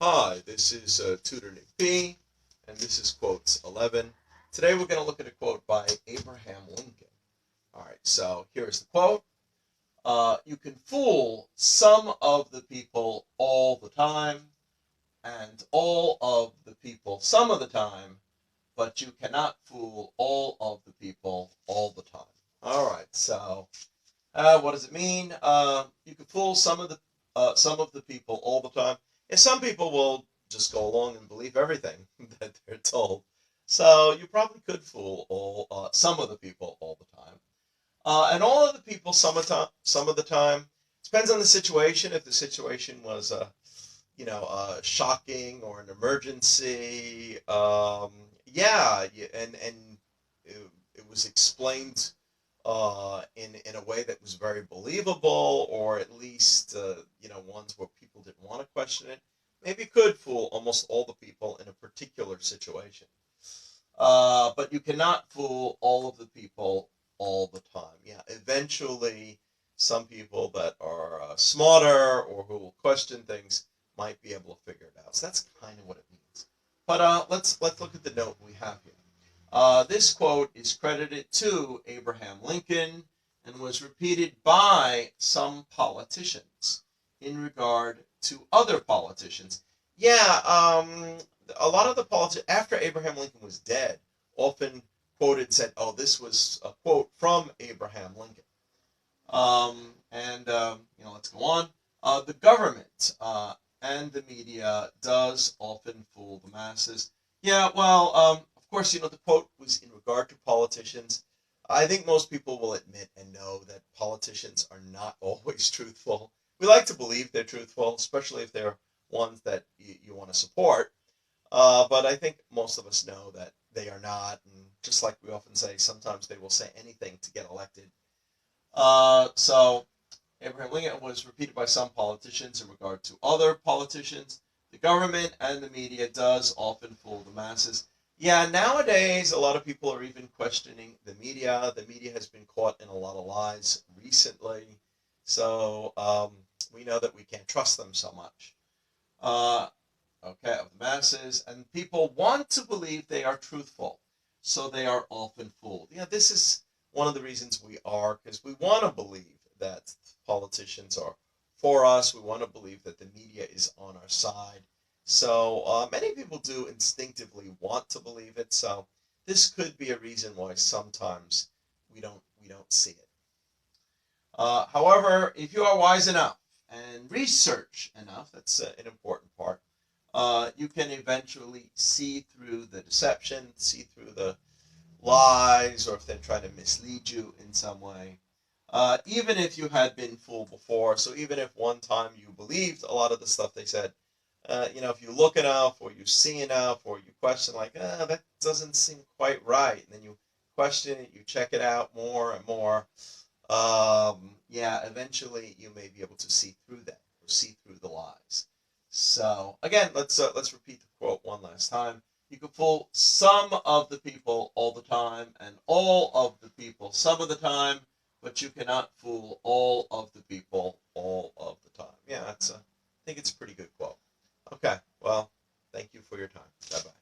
Hi, this is Tutor Nick B, and this is Quotes 11. Today we're going to look at a quote by Abraham Lincoln. All right, so here's the quote. You can fool some of the people all the time, and all of the people some of the time, but you cannot fool all of the people all the time. All right, so what does it mean? You can fool some of the people all the time. And some people will just go along and believe everything that they're told. So you probably could fool all some of the people all the time. And all of the people some of the time depends on the situation. If the situation was shocking or an emergency, yeah, and it was explained in a way that was very believable, or at least ones where people didn't want to question it. Maybe could fool almost all the people in a particular situation. But you cannot fool all of the people all the time. Yeah, eventually, some people that are smarter or who will question things might be able to figure it out. So that's kind of what it means. But let's look at the note we have here. This quote is credited to Abraham Lincoln and was repeated by some politicians in regard to other politicians. Yeah, a lot of the politicians after Abraham Lincoln was dead often quoted said, "Oh, this was a quote from Abraham Lincoln." Let's go on. The government and the media does often fool the masses. Yeah, well, of course, the quote was in regard to politicians. I think most people will admit and know that politicians are not always truthful. We like to believe they're truthful, especially if they're ones that you want to support. But I think most of us know that they are not. And just like we often say, sometimes they will say anything to get elected. So Abraham Lincoln was repeated by some politicians in regard to other politicians. The government and the media does often fool the masses. Yeah, nowadays a lot of people are even questioning the media. The media has been caught in a lot of lies recently, so we know that we can't trust them so much. Uh, okay, of the masses, and people want to believe they are truthful, so they are often fooled. Yeah, this is one of the reasons we are, because we want to believe that politicians are for us. We want to believe that the media is on our side. So many people do instinctively want to believe it. So this could be a reason why sometimes we don't see it. However, if you are wise enough and research enough, that's an important part, you can eventually see through the deception, see through the lies, or if they're trying to mislead you in some way. Even if you had been fooled before, so even if one time you believed a lot of the stuff they said, if you look enough, or you see enough, or you question, like, that doesn't seem quite right, and then you question it, you check it out more and more, yeah, eventually you may be able to see through that, or see through the lies. So again, let's repeat the quote one last time. You can fool some of the people all the time, and all of the people some of the time, but you cannot fool all of the people all of the time. Yeah, I think it's a pretty good quote. Okay, well, thank you for your time. Bye bye.